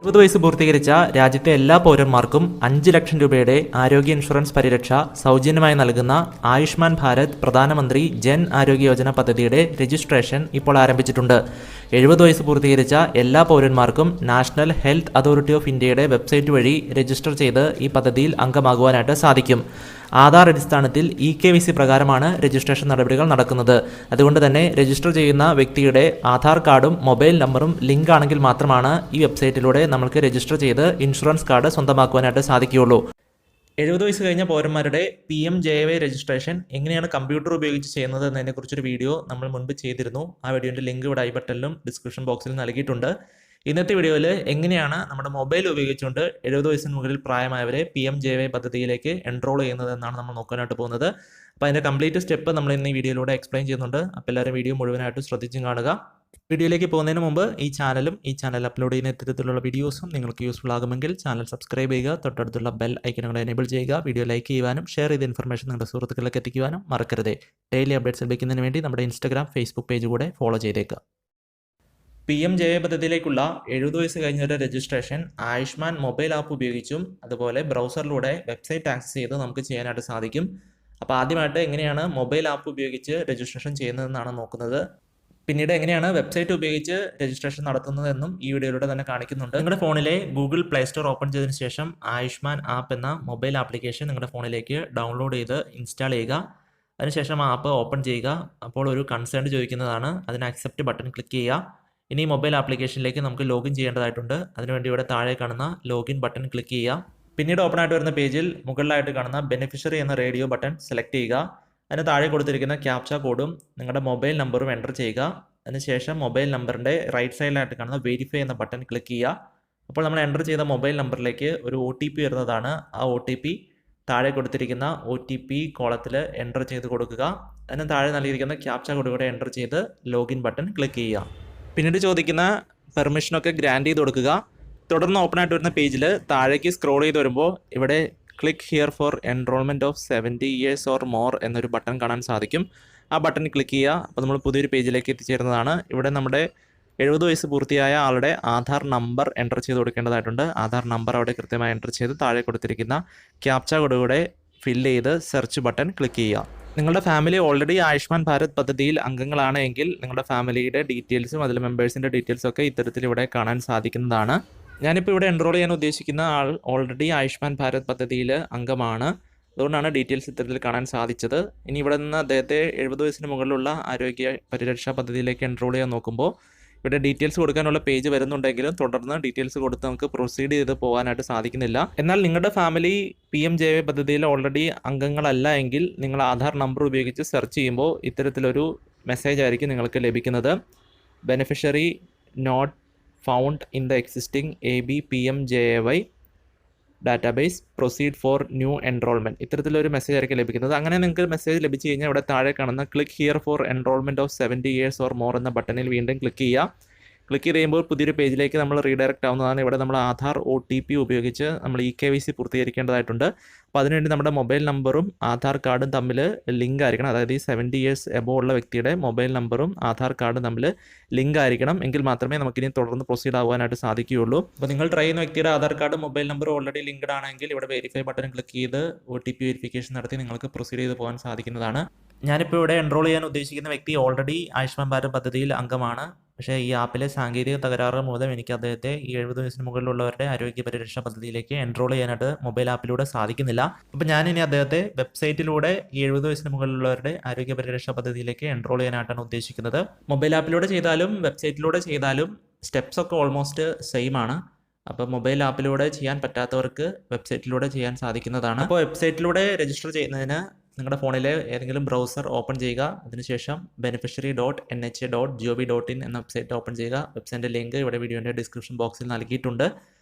20 വയസ്സ് പൂർത്തീകരിച്ച രാജ്യത്തെ എല്ലാ പൗരന്മാർക്കും 5 ലക്ഷം രൂപയുടെ ആരോഗ്യ ഇൻഷുറൻസ് പരിരക്ഷ സൗജന്യമായി നൽകുന്ന ആയുഷ്മാൻ ഭാരത് പ്രധാനമന്ത്രി ജൻ ആരോഗ്യ യോജന പദ്ധതിയുടെ രജിസ്ട്രേഷൻ ഇപ്പോൾ ആരംഭിച്ചിട്ടുണ്ട്. 70 വയസ്സ് പൂർത്തീകരിച്ച എല്ലാ പൗരന്മാർക്കും നാഷണൽ ഹെൽത്ത് അതോറിറ്റി ഓഫ് ഇന്ത്യയുടെ വെബ്സൈറ്റ് വഴി രജിസ്റ്റർ ചെയ്ത് ഈ പദ്ധതിയിൽ അംഗമാകുവാനായിട്ട് സാധിക്കും. ആധാർ അടിസ്ഥാനത്തിൽ EKYC പ്രകാരമാണ് രജിസ്ട്രേഷൻ നടപടികൾ നടക്കുന്നത്. അതുകൊണ്ട് തന്നെ രജിസ്റ്റർ ചെയ്യുന്ന വ്യക്തിയുടെ ആധാർ കാർഡും മൊബൈൽ നമ്പറും ലിങ്ക് ആണെങ്കിൽ മാത്രമാണ് ഈ വെബ്സൈറ്റിലൂടെ നമുക്ക് രജിസ്റ്റർ ചെയ്ത് ഇൻഷുറൻസ് കാർഡ് സ്വന്തമാക്കുവാനായിട്ട് സാധിക്കുകയുള്ളൂ. 70 വയസ്സ് കഴിഞ്ഞ പൗരന്മാരുടെ PMJAY രജിസ്ട്രേഷൻ എങ്ങനെയാണ് കമ്പ്യൂട്ടർ ഉപയോഗിച്ച് ചെയ്യുന്നത് എന്നതിനെക്കുറിച്ചൊരു വീഡിയോ നമ്മൾ മുൻപ് ചെയ്തിരുന്നു. ആ വീഡിയോൻ്റെ ലിങ്ക് ഇവിടെ ഐ ബട്ടണിലും ഡിസ്ക്രിപ്ഷൻ ബോക്സിൽ നൽകിയിട്ടുണ്ട്. ഇന്നത്തെ വീഡിയോയിൽ എങ്ങനെയാണ് നമ്മുടെ മൊബൈൽ ഉപയോഗിച്ചുകൊണ്ട് 70 വയസ്സിന് മുകളിൽ പ്രായമായവരെ PMJAY പദ്ധതിയിലേക്ക് എൻറോൾ ചെയ്യുന്നതെന്നാണ് നമ്മൾ നോക്കാനായിട്ട് പോകുന്നത്. അപ്പോൾ അതിൻ്റെ കംപ്ലീറ്റ് സ്റ്റെപ്പ് നമ്മൾ ഇന്ന് ഈ വീഡിയോയിലൂടെ എക്സ്പ്ലെയിൻ ചെയ്യുന്നുണ്ട്. അപ്പോൾ എല്ലാവരും വീഡിയോ മുഴുവനായിട്ട് ശ്രദ്ധിച്ചും കാണുക. വീഡിയോയിലേക്ക് പോകുന്നതിന് മുമ്പ് ഈ ചാനൽ അപ്ലോഡ് ചെയ്യുന്ന ഇത്തരത്തിലുള്ള വീഡിയോസും നിങ്ങൾക്ക് യൂസ്ഫുൾ ആകുമെങ്കിൽ ചാനൽ സബ്സ്ക്രൈബ് ചെയ്യുക, തൊട്ടടുത്തുള്ള ബെൽ ഐക്കണുകൾ എനേബിൾ ചെയ്യുക, വീഡിയോ ലൈക്ക് ചെയ്യുവാനും ഷെയർ ചെയ്ത ഇൻഫർമേഷൻ നിങ്ങളുടെ സുഹൃത്തുക്കളിലേക്ക് എത്തിക്കുവാനും മറക്കരുത്. ഡെയിലി അപ്ഡേറ്റ്സ് ലഭിക്കുന്നതിന് വേണ്ടി നമ്മുടെ ഇൻസ്റ്റാഗ്രാം, ഫേസ്ബുക്ക് പേജ് കൂടെ ഫോളോ ചെയ്തേക്കുക. PMJAY പദ്ധതിയിലേക്കുള്ള 70 വയസ്സ് കഴിഞ്ഞവരുടെ രജിസ്ട്രേഷൻ ആയുഷ്മാൻ മൊബൈൽ ആപ്പ് ഉപയോഗിച്ചും അതുപോലെ ബ്രൗസറിലൂടെ വെബ്സൈറ്റ് ആക്സസ് ചെയ്ത് നമുക്ക് ചെയ്യാനായിട്ട് സാധിക്കും. അപ്പോൾ ആദ്യമായിട്ട് എങ്ങനെയാണ് മൊബൈൽ ആപ്പ് ഉപയോഗിച്ച് രജിസ്ട്രേഷൻ ചെയ്യുന്നതെന്നാണ് നോക്കുന്നത്. പിന്നീട് എങ്ങനെയാണ് വെബ്സൈറ്റ് ഉപയോഗിച്ച് രജിസ്ട്രേഷൻ നടത്തുന്നതെന്നും ഈ വീഡിയോയിലൂടെ തന്നെ കാണിക്കുന്നുണ്ട്. നിങ്ങളുടെ ഫോണിലെ ഗൂഗിൾ പ്ലേ സ്റ്റോർ ഓപ്പൺ ചെയ്തതിന് ശേഷം ആയുഷ്മാൻ ആപ്പ് എന്ന മൊബൈൽ ആപ്ലിക്കേഷൻ നിങ്ങളുടെ ഫോണിലേക്ക് ഡൗൺലോഡ് ചെയ്ത് ഇൻസ്റ്റാൾ ചെയ്യുക. അതിനുശേഷം ആ ആപ്പ് ഓപ്പൺ ചെയ്യുക. അപ്പോൾ ഒരു കൺസേൺ ചോദിക്കുന്നതാണ്. അതിന് അക്സെപ്റ്റ് ബട്ടൺ ക്ലിക്ക് ചെയ്യുക. ഇനി മൊബൈൽ ആപ്ലിക്കേഷനിലേക്ക് നമുക്ക് ലോഗിൻ ചെയ്യേണ്ടതായിട്ടുണ്ട്. അതിനുവേണ്ടി ഇവിടെ താഴെ കാണുന്ന ലോഗിൻ ബട്ടൺ ക്ലിക്ക് ചെയ്യുക. പിന്നീട് ഓപ്പൺ ആയിട്ട് വരുന്ന പേജിൽ മുകളിലായിട്ട് കാണുന്ന ബെനിഫിഷ്യറി എന്ന റേഡിയോ ബട്ടൺ സെലക്ട് ചെയ്യുക. അതിന് താഴെ കൊടുത്തിരിക്കുന്ന ക്യാപ്ച കോഡും നിങ്ങളുടെ മൊബൈൽ നമ്പറും എൻ്റർ ചെയ്യുക. അതിനുശേഷം മൊബൈൽ നമ്പറിൻ്റെ റൈറ്റ് സൈഡിലായിട്ട് കാണുന്ന വെരിഫൈ എന്ന ബട്ടൺ ക്ലിക്ക് ചെയ്യുക. അപ്പോൾ നമ്മൾ എൻ്റർ ചെയ്ത മൊബൈൽ നമ്പറിലേക്ക് ഒരു OTP വരുന്നതാണ്. ആ OTP താഴെ കൊടുത്തിരിക്കുന്ന OTP കോളത്തിൽ എൻ്റർ ചെയ്ത് കൊടുക്കുക. അതിന് താഴെ നൽകിയിരിക്കുന്ന ക്യാപ്ച കോഡ് കൂടെ എൻ്റർ ചെയ്ത് ലോഗിൻ ബട്ടൺ ക്ലിക്ക് ചെയ്യുക. പിന്നീട് ചോദിക്കുന്ന പെർമിഷനൊക്കെ ഗ്രാൻഡ് ചെയ്ത് കൊടുക്കുക. തുടർന്ന് ഓപ്പൺ ആയിട്ട് വരുന്ന പേജിൽ താഴേക്ക് സ്ക്രോൾ ചെയ്ത് വരുമ്പോൾ ഇവിടെ click here for enrolment of 70 years or more എന്നൊരു ബട്ടൺ കാണാൻ സാധിക്കും. ആ ബട്ടൺ ക്ലിക്ക് ചെയ്യുക. അപ്പോൾ നമ്മൾ പുതിയൊരു പേജിലേക്ക് എത്തിച്ചേരുന്നതാണ്. ഇവിടെ നമ്മുടെ 70 വയസ്സ് പൂർത്തിയായ ആളുടെ ആധാർ നമ്പർ എൻ്റർ ചെയ്ത് കൊടുക്കേണ്ടതായിട്ടുണ്ട്. ആധാർ നമ്പർ അവിടെ കൃത്യമായി എൻ്റർ ചെയ്ത് താഴെ കൊടുത്തിരിക്കുന്ന ക്യാപ്ച കോഡ് കൂടെ ഫില്ല് ചെയ്ത് സെർച്ച് ബട്ടൺ ക്ലിക്ക് ചെയ്യുക. നിങ്ങളുടെ ഫാമിലി ഓൾറെഡി ആയുഷ്മാൻ ഭാരത് പദ്ധതിയിൽ അംഗങ്ങളാണ് എങ്കിൽ നിങ്ങളുടെ ഫാമിലിയുടെ ഡീറ്റെയിൽസും അതിൽ മെമ്പേഴ്സിൻ്റെ ഡീറ്റെയിൽസും ഒക്കെ ഇത്തരത്തിൽ ഇവിടെ കാണാൻ സാധിക്കുന്നതാണ്. ഞാനിപ്പോൾ ഇവിടെ എൻറോൾ ചെയ്യാൻ ഉദ്ദേശിക്കുന്ന ആൾ ഓൾറെഡി ആയുഷ്മാൻ ഭാരത് പദ്ധതിയിൽ അംഗമാണ്. അതുകൊണ്ടാണ് ഡീറ്റെയിൽസ് ഇത്തരത്തിൽ കാണാൻ സാധിച്ചത്. ഇനി ഇവിടെ നിന്ന് അദ്ദേഹത്തെ 70 വയസ്സിന് മുകളിലുള്ള ആരോഗ്യ പരിരക്ഷാ പദ്ധതിയിലേക്ക് എൻറോൾ ചെയ്യാൻ നോക്കുമ്പോൾ ഇവിടെ ഡീറ്റെയിൽസ് കൊടുക്കാനുള്ള പേജ് വരുന്നുണ്ടെങ്കിലും തുടർന്ന് ഡീറ്റെയിൽസ് കൊടുത്ത് നമുക്ക് പ്രൊസീഡ് ചെയ്ത് പോകാനായിട്ട് സാധിക്കുന്നില്ല. എന്നാൽ നിങ്ങളുടെ ഫാമിലി PMJAY പദ്ധതിയിൽ ഓൾറെഡി അംഗങ്ങളല്ല എങ്കിൽ നിങ്ങൾ ആധാർ നമ്പർ ഉപയോഗിച്ച് സെർച്ച് ചെയ്യുമ്പോൾ ഇത്തരത്തിലൊരു മെസ്സേജ് ആയിരിക്കും നിങ്ങൾക്ക് ലഭിക്കുന്നത്. Beneficiary not found in the existing AB PMJAY database proceed for new enrolment. ഇത്തരത്തിലൊരു മെസ്സേജ് ആയിരിക്കും ലഭിക്കുന്നത്. അങ്ങനെ നിങ്ങൾക്ക് മെസ്സേജ് ലഭിച്ചു കഴിഞ്ഞാൽ ഇവിടെ താഴെ കാണുന്ന click here for enrolment of 70 years or more എന്ന ബട്ടണിൽ വീണ്ടും ക്ലിക്ക് ചെയ്യുക. ക്ലിക്ക് ചെയ്ത് കഴിയുമ്പോൾ പുതിയൊരു പേജിലേക്ക് നമ്മൾ റീഡയറക്റ്റ് ആവുന്നതാണ്. ഇവിടെ നമ്മൾ ആധാർ OTP ഉപയോഗിച്ച് നമ്മൾ EKYC പൂർത്തീകരിക്കേണ്ടതായിട്ടുണ്ട്. അപ്പോൾ അതിനുവേണ്ടി നമ്മുടെ മൊബൈൽ നമ്പറും ആധാർ കാർഡും തമ്മിൽ ലിങ്ക് ആയിരിക്കണം. അതായത് ഈ 70 ഇയേഴ്സ് എബോവ് ഉള്ള വ്യക്തിയുടെ മൊബൈൽ നമ്പറും ആധാർ കാർഡും തമ്മിൽ ലിങ്ക് ആയിരിക്കണം. എങ്കിൽ മാത്രമേ നമുക്കിനി തുടർന്ന് പ്രൊസീഡ് ആവാനായിട്ട് സാധിക്കുകയുള്ളൂ. അപ്പോൾ നിങ്ങൾ ട്രൈ ചെയ്യുന്ന വ്യക്തിയുടെ ആധാർ കാർഡും മൊബൈൽ നമ്പറും ഓൾറെഡി ലിങ്ക്ഡ് ആണെങ്കിൽ ഇവിടെ വെരിഫൈ ബട്ടൺ ക്ലിക്ക് ചെയ്ത് OTP വെരിഫിക്കേഷൻ നടത്തി നിങ്ങൾക്ക് പ്രൊസീഡ് ചെയ്ത് പോകാൻ സാധിക്കുന്നതാണ്. ഞാനിപ്പോൾ ഇവിടെ എൻറോൾ ചെയ്യാൻ ഉദ്ദേശിക്കുന്ന വ്യക്തി ഓൾറെഡി ആയുഷ്മാൻ ഭാരത് പദ്ധതിയിൽ അംഗമാണ്. പക്ഷേ ഈ ആപ്പിലെ സാങ്കേതിക തകരാറ് മൂലം എനിക്ക് അദ്ദേഹത്തെ ഈ 70 വയസ്സിന് മുകളിലുള്ളവരുടെ ആരോഗ്യ പരിരക്ഷാ പദ്ധതിയിലേക്ക് എൻറോൾ ചെയ്യാനായിട്ട് മൊബൈൽ ആപ്പിലൂടെ സാധിക്കുന്നില്ല. അപ്പോൾ ഞാനിനി അദ്ദേഹത്തെ വെബ്സൈറ്റിലൂടെ ഈ 70 വയസ്സിന് മുകളിലുള്ളവരുടെ ആരോഗ്യ പരിരക്ഷാ പദ്ധതിയിലേക്ക് എൻറോൾ ചെയ്യാനായിട്ടാണ് ഉദ്ദേശിക്കുന്നത്. മൊബൈൽ ആപ്പിലൂടെ ചെയ്താലും വെബ്സൈറ്റിലൂടെ ചെയ്താലും സ്റ്റെപ്സ് ഒക്കെ ഓൾമോസ്റ്റ് സെയിം ആണ്. അപ്പോൾ മൊബൈൽ ആപ്പിലൂടെ ചെയ്യാൻ പറ്റാത്തവർക്ക് വെബ്സൈറ്റിലൂടെ ചെയ്യാൻ സാധിക്കുന്നതാണ്. അപ്പോൾ വെബ്സൈറ്റിലൂടെ രജിസ്റ്റർ ചെയ്യുന്നതിന് നിങ്ങളുടെ ഫോണിലെ ഏതെങ്കിലും ബ്രൗസർ ഓപ്പൺ ചെയ്യുക. അതിനുശേഷം beneficiary.nha.gov.in എന്ന വെബ്സൈറ്റ് ഓപ്പൺ ചെയ്യുക. വെബ്സൈറ്റിൻ്റെ ലിങ്ക് ഇവിടെ വീഡിയോൻ്റെ ഡിസ്ക്രിപ്ഷൻ ബോക്സിൽ നൽകിയിട്ടുണ്ട്.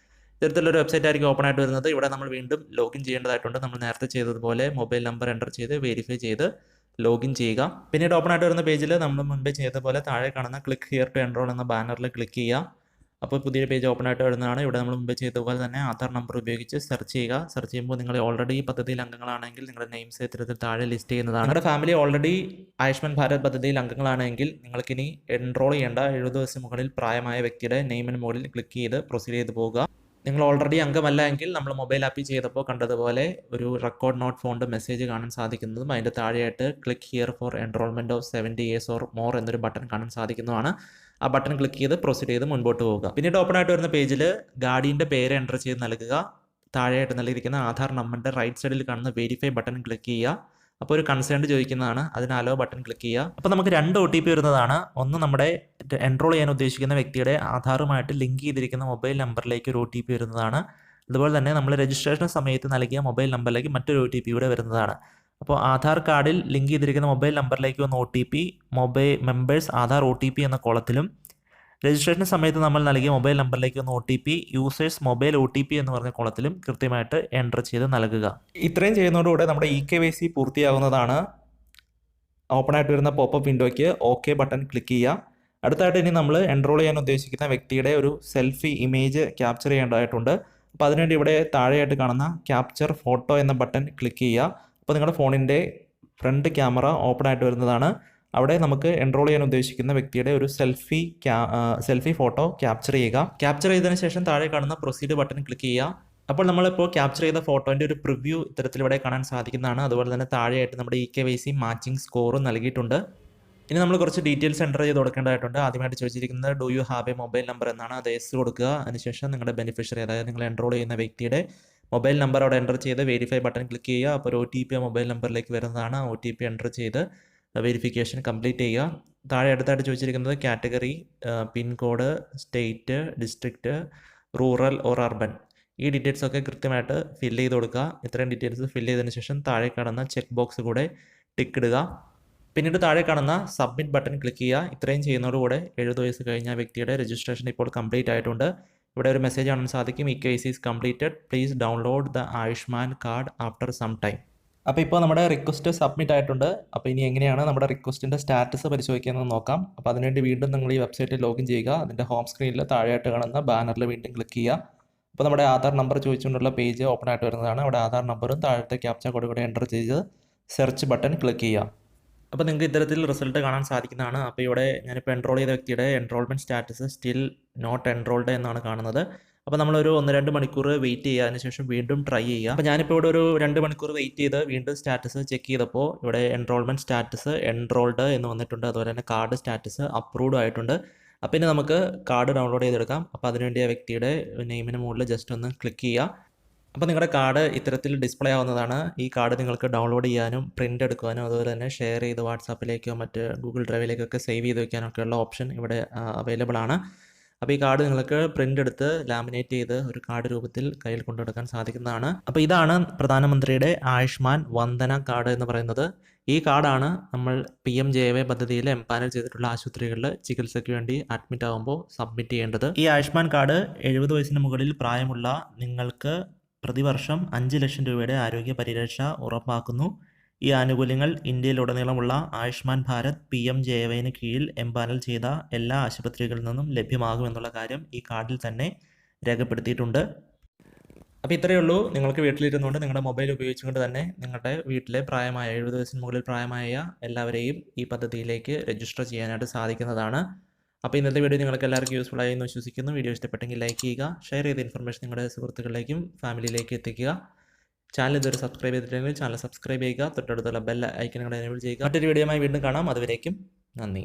ഇത്തരത്തിലൊരു വെബ്സൈറ്റ് ആയിരിക്കും ഓപ്പൺ ആയിട്ട് വരുന്നത്. ഇവിടെ നമ്മൾ വീണ്ടും ലോഗിൻ ചെയ്യേണ്ടതായിട്ടുണ്ട്. നമ്മൾ നേരത്തെ ചെയ്തതുപോലെ മൊബൈൽ നമ്പർ എൻ്റർ ചെയ്ത് വെരിഫൈ ചെയ്ത് ലോഗിൻ ചെയ്യുക. പിന്നീട് ഓപ്പൺ ആയിട്ട് വരുന്ന പേജിൽ നമ്മൾ മുൻപേ ചെയ്തതുപോലെ താഴെ കാണുന്ന ക്ലിക്ക് ഹിയർ ടു എൻറോൾ എന്ന ബാനറിൽ ക്ലിക്ക് ചെയ്യുക. അപ്പോൾ പുതിയൊരു പേജ് ഓപ്പൺ ആയിട്ട് വരുന്നതാണ്. ഇവിടെ നമ്മൾ മുമ്പ് ചെയ്തതുപോലെ തന്നെ ആധാർ നമ്പർ ഉപയോഗിച്ച് സെർച്ച് ചെയ്യുക. സെർച്ച് ചെയ്യുമ്പോൾ നിങ്ങൾ ഓൾറെഡി ഈ പദ്ധതിയിൽ അംഗങ്ങളാണെങ്കിൽ നിങ്ങളുടെ നെയിംസ് ഇത്തരത്തിൽ താഴെ ലിസ്റ്റ് ചെയ്യുന്നതാണ്. നിങ്ങളുടെ ഫാമിലി ഓൾറെഡി ആയുഷ്മാൻ ഭാരത് പദ്ധതിയിൽ അംഗങ്ങളാണെങ്കിൽ നിങ്ങൾക്കിനി എൻറോൾ ചെയ്യേണ്ട 70 വയസ്സിന് മുകളിൽ പ്രായമായ വ്യക്തിയുടെ നെയിമിന് മുകളിൽ ക്ലിക്ക് ചെയ്ത് പ്രൊസീഡ് ചെയ്ത് പോകുക. നിങ്ങൾ ഓൾറെഡി അംഗമല്ല എങ്കിൽ നമ്മൾ മൊബൈൽ ആപ്പിൽ ചെയ്തപ്പോൾ കണ്ടതുപോലെ ഒരു റെക്കോർഡ് നോട്ട് ഫോണ്ട് മെസ്സേജ് കാണാൻ സാധിക്കുന്നതും അതിൻ്റെ താഴെയായിട്ട് click here for enrolment of 70 years or more എന്നൊരു ബട്ടൺ കാണാൻ സാധിക്കുന്നതാണ്. ആ ബട്ടൺ ക്ലിക്ക് ചെയ്ത് പ്രൊസീഡ് ചെയ്ത് മുൻപോട്ട് പോവുക. പിന്നീട് ഓപ്പൺ ആയിട്ട് വരുന്ന പേജിൽ ഗാർഡിയൻ്റെ പേര് എൻ്റർ ചെയ്ത് നൽകുക. താഴെയായിട്ട് നൽകിയിരിക്കുന്ന ആധാർ നമ്പറിൻ്റെ റൈറ്റ് സൈഡിൽ കാണുന്ന വെരിഫൈ ബട്ടൺ ക്ലിക്ക് ചെയ്യുക. അപ്പോൾ ഒരു കൺസേൺഡ് ചോദിക്കുന്നതാണ്, അതിന് അലോ ബട്ടൺ ക്ലിക്ക് ചെയ്യുക. അപ്പോൾ നമുക്ക് 2 OTP വരുന്നതാണ്. ഒന്ന് നമ്മുടെ എൻറോൾ ചെയ്യാൻ ഉദ്ദേശിക്കുന്ന വ്യക്തിയുടെ ആധാറുമായിട്ട് ലിങ്ക് ചെയ്തിരിക്കുന്ന മൊബൈൽ നമ്പറിലേക്ക് ഒരു OTP വരുന്നതാണ്. അതുപോലെ തന്നെ നമ്മൾ രജിസ്ട്രേഷൻ സമയത്ത് നൽകിയ മൊബൈൽ നമ്പറിലേക്ക് മറ്റൊരു OTP കൂടെ വരുന്നതാണ്. അപ്പോൾ ആധാർ കാർഡിൽ ലിങ്ക് ചെയ്തിരിക്കുന്ന മൊബൈൽ നമ്പറിലേക്ക് വന്ന OTP mobile members Aadhaar OTP എന്ന കോളത്തിലും, രജിസ്ട്രേഷൻ സമയത്ത് നമ്മൾ നൽകിയ മൊബൈൽ നമ്പറിലേക്ക് വന്ന OTP യൂസേഴ്സ് മൊബൈൽ OTP എന്ന് പറഞ്ഞ കോളത്തിലും കൃത്യമായിട്ട് എൻ്റർ ചെയ്ത് നൽകുക. ഇത്രയും ചെയ്യുന്നതോടുകൂടെ നമ്മുടെ EKYC പൂർത്തിയാകുന്നതാണ്. ഓപ്പൺ ആയിട്ട് വരുന്ന പോപ്പപ്പ് വിൻഡോയ്ക്ക് OK ബട്ടൺ ക്ലിക്ക് ചെയ്യുക. അടുത്തായിട്ട് ഇനി നമ്മൾ എൻറോൾ ചെയ്യാൻ ഉദ്ദേശിക്കുന്ന വ്യക്തിയുടെ ഒരു സെൽഫി ഇമേജ് ക്യാപ്ചർ ചെയ്യേണ്ടതായിട്ടുണ്ട്. അപ്പോൾ അതിനുവേണ്ടി ഇവിടെ താഴെയായിട്ട് കാണുന്ന ക്യാപ്ചർ ഫോട്ടോ എന്ന ബട്ടൺ ക്ലിക്ക് ചെയ്യുക. അപ്പോൾ നിങ്ങളുടെ ഫോണിൻ്റെ ഫ്രണ്ട് ക്യാമറ ഓപ്പൺ ആയിട്ട് വരുന്നതാണ്. അവിടെ നമുക്ക് എൻറോൾ ചെയ്യാൻ ഉദ്ദേശിക്കുന്ന വ്യക്തിയുടെ ഒരു സെൽഫി ഫോട്ടോ ക്യാപ്ചർ ചെയ്യുക. ക്യാപ്ചർ ചെയ്തതിന് ശേഷം താഴെ കാണുന്ന പ്രൊസീഡ് ബട്ടൺ ക്ലിക്ക് ചെയ്യുക. അപ്പോൾ നമ്മളിപ്പോൾ ക്യാപ്ചർ ചെയ്ത ഫോട്ടോൻ്റെ ഒരു പ്രിവ്യൂ ഇത്തരത്തിൽ ഇവിടെ കാണാൻ സാധിക്കുന്നതാണ്. അതുപോലെ തന്നെ താഴെയായിട്ട് നമ്മുടെ EKYC മാച്ചിങ് സ്കോറും നൽകിയിട്ടുണ്ട്. ഇനി നമ്മൾ കുറച്ച് ഡീറ്റെയിൽസ് എൻ്റർ ചെയ്ത് കൊടുക്കേണ്ടതായിട്ടുണ്ട്. ആദ്യമായിട്ട് ചോദിച്ചിരിക്കുന്നത് do you have A mobile number എന്നാണ്. അത് എസ് കൊടുക്കുക. അതിനുശേഷം നിങ്ങളുടെ ബെനിഫിഷ്യറി, അതായത് നിങ്ങൾ എൻറോൾ ചെയ്യുന്ന വ്യക്തിയുടെ മൊബൈൽ നമ്പർ അവിടെ എൻ്റർ ചെയ്ത് വെരിഫൈ ബട്ടൺ ക്ലിക്ക് ചെയ്യുക. അപ്പോൾ ഒരു OTP മൊബൈൽ നമ്പറിലേക്ക് വരുന്നതാണ്. OTP എൻ്റർ ചെയ്ത് വെരിഫിക്കേഷൻ കംപ്ലീറ്റ് ചെയ്യുക. താഴെ അടുത്തായിട്ട് ചോദിച്ചിരിക്കുന്നത് category, pincode, state, district, rural or urban, ഈ ഡീറ്റെയിൽസ് ഒക്കെ കൃത്യമായിട്ട് ഫില്ല് ചെയ്ത് കൊടുക്കുക. ഇത്രയും ഡീറ്റെയിൽസ് ഫില്ല് ചെയ്തതിന് ശേഷം താഴെ കാണുന്ന ചെക്ക് ബോക്സ് കൂടെ ടിക്ക് ഇടുക. പിന്നീട് താഴെ കാണുന്ന സബ്മിറ്റ് ബട്ടൺ ക്ലിക്ക് ചെയ്യുക. ഇത്രയും ചെയ്യുന്നതോടുകൂടെ 70 വയസ്സ് കഴിഞ്ഞ വ്യക്തിയുടെ രജിസ്ട്രേഷൻ ഇപ്പോൾ കംപ്ലീറ്റ് ആയിട്ടുണ്ട്. ഇവിടെ ഒരു മെസ്സേജ് കാണാൻ സാധിക്കും, EKYC is completed, please download the Ayushman card after some time. അപ്പോൾ ഇപ്പോൾ നമ്മുടെ റിക്വസ്റ്റ് സബ്മിറ്റ് ആയിട്ടുണ്ട്. അപ്പോൾ ഇനി എങ്ങനെയാണ് നമ്മുടെ റിക്വസ്റ്റിൻ്റെ സ്റ്റാറ്റസ് പരിശോധിക്കുന്നത് നോക്കാം. അപ്പോൾ അതിനുവേണ്ടി വീണ്ടും നിങ്ങൾ ഈ വെബ്സൈറ്റിൽ ലോഗിൻ ചെയ്യുക. അതിൻ്റെ ഹോം സ്ക്രീനിൽ താഴെയായിട്ട് കാണുന്ന ബാനറിൽ വീണ്ടും ക്ലിക്ക് ചെയ്യുക. അപ്പോൾ നമ്മുടെ ആധാർ നമ്പർ ചോദിച്ചുകൊണ്ടുള്ള പേജ് ഓപ്പൺ ആയിട്ട് വരുന്നതാണ്. അവിടെ ആധാർ നമ്പറും താഴത്തെ ക്യാപ്ച കോഡ് കൂടെ എൻ്റർ ചെയ്ത് സെർച്ച് ബട്ടൺ ക്ലിക്ക് ചെയ്യുക. അപ്പോൾ നിങ്ങൾക്ക് ഇത്തരത്തിൽ റിസൾട്ട് കാണാൻ സാധിക്കുന്നതാണ്. അപ്പോൾ ഇവിടെ ഞാനിപ്പോൾ എൻറോൾ ചെയ്ത വ്യക്തിയുടെ enrolment status still not enrolled എന്നാണ് കാണുന്നത്. അപ്പോൾ നമ്മളൊരു 1-2 മണിക്കൂർ വെയിറ്റ് ചെയ്യുക. അതിനുശേഷം വീണ്ടും ട്രൈ ചെയ്യുക. അപ്പോൾ ഞാനിപ്പോൾ ഇവിടെ ഒരു 2 മണിക്കൂർ വെയിറ്റ് ചെയ്ത് വീണ്ടും സ്റ്റാറ്റസ് ചെക്ക് ചെയ്തപ്പോൾ ഇവിടെ എൻറോൾമെൻറ്റ് സ്റ്റാറ്റസ് എൻറോൾഡ് എന്ന് വന്നിട്ടുണ്ട്. അതുപോലെ തന്നെ കാർഡ് സ്റ്റാറ്റസ് അപ്രൂവ്ഡ് ആയിട്ടുണ്ട്. അപ്പോൾ ഇനി നമുക്ക് കാർഡ് ഡൗൺലോഡ് ചെയ്തെടുക്കാം. അപ്പോൾ അതിനുവേണ്ടി ആ വ്യക്തിയുടെ നെയിമിന് മുകളിൽ ജസ്റ്റ് ഒന്ന് ക്ലിക്ക് ചെയ്യുക. അപ്പോൾ നിങ്ങളുടെ കാർഡ് ഇത്തരത്തിൽ ഡിസ്പ്ലേ ആവുന്നതാണ്. ഈ കാർഡ് നിങ്ങൾക്ക് ഡൗൺലോഡ് ചെയ്യാനും പ്രിൻ്റ് എടുക്കുവാനും അതുപോലെ തന്നെ ഷെയർ ചെയ്ത് വാട്സാപ്പിലേക്കോ മറ്റ് ഗൂഗിൾ ഡ്രൈവിലേക്കൊക്കെ സേവ് ചെയ്ത് വയ്ക്കാനൊക്കെയുള്ള ഓപ്ഷൻ ഇവിടെ അവൈലബിൾ ആണ്. അപ്പോൾ ഈ കാർഡ് നിങ്ങൾക്ക് പ്രിൻ്റ് എടുത്ത് ലാമിനേറ്റ് ചെയ്ത് ഒരു കാർഡ് രൂപത്തിൽ കയ്യിൽ കൊണ്ടുനടക്കാൻ സാധിക്കുന്നതാണ്. അപ്പോൾ ഇതാണ് പ്രധാനമന്ത്രിയുടെ ആയുഷ്മാൻ വന്ദന കാർഡ് എന്ന് പറയുന്നത്. ഈ കാർഡാണ് നമ്മൾ PMJY പദ്ധതിയിൽ എംപാനൽ ചെയ്തിട്ടുള്ള ആശുപത്രികളിൽ ചികിത്സയ്ക്ക് വേണ്ടി അഡ്മിറ്റ് ആകുമ്പോൾ സബ്മിറ്റ് ചെയ്യേണ്ടത്. ഈ ആയുഷ്മാൻ കാർഡ് 70 വയസ്സിന് മുകളിൽ പ്രായമുള്ള നിങ്ങൾക്ക് പ്രതിവർഷം 5 ലക്ഷം രൂപയുടെ ആരോഗ്യ പരിരക്ഷ ഉറപ്പാക്കുന്നു. ഈ ആനുകൂല്യങ്ങൾ ഇന്ത്യയിലുടനീളമുള്ള ആയുഷ്മാൻ ഭാരത് PMJYന് കീഴിൽ എംപാനൽ ചെയ്ത എല്ലാ ആശുപത്രികളിൽ നിന്നും ലഭ്യമാകുമെന്നുള്ള കാര്യം ഈ കാർഡിൽ തന്നെ രേഖപ്പെടുത്തിയിട്ടുണ്ട്. അപ്പോൾ ഇത്രയേ ഉള്ളൂ. നിങ്ങൾക്ക് വീട്ടിലിരുന്നുകൊണ്ട് നിങ്ങളുടെ മൊബൈൽ ഉപയോഗിച്ചുകൊണ്ട് തന്നെ നിങ്ങളുടെ വീട്ടിലെ പ്രായമായ 70 വയസ്സിന് മുകളിൽ പ്രായമായ എല്ലാവരെയും ഈ പദ്ധതിയിലേക്ക് രജിസ്റ്റർ ചെയ്യാനായിട്ട് സാധിക്കുന്നതാണ്. അപ്പോൾ ഇന്നത്തെ വീഡിയോ നിങ്ങൾക്ക് എല്ലാവർക്കും യൂസ്ഫുൾ ആയി എന്ന് വിശ്വസിക്കുന്നു. വീഡിയോ ഇഷ്ടപ്പെട്ടെങ്കിൽ ലൈക്ക് ചെയ്യുക, ഷെയർ ചെയ്ത ഇൻഫർമേഷൻ നിങ്ങളുടെ സുഹൃത്തുക്കളിലേക്കും ഫാമിലിയിലേക്കും എത്തിക്കുക. ചാനൽ ഇതുവരെ സബ്സ്ക്രൈബ് ചെയ്തിട്ടുണ്ടെങ്കിൽ ചാനൽ സബ്സ്ക്രൈബ് ചെയ്യുക, തൊട്ടടുത്തുള്ള ബെൽ ഐക്കൺ കൂടെ എനേബിൾ ചെയ്യുക. മറ്റൊരു വീഡിയോയുമായി വീണ്ടും കാണാം. അതുവരേക്കും നന്ദി.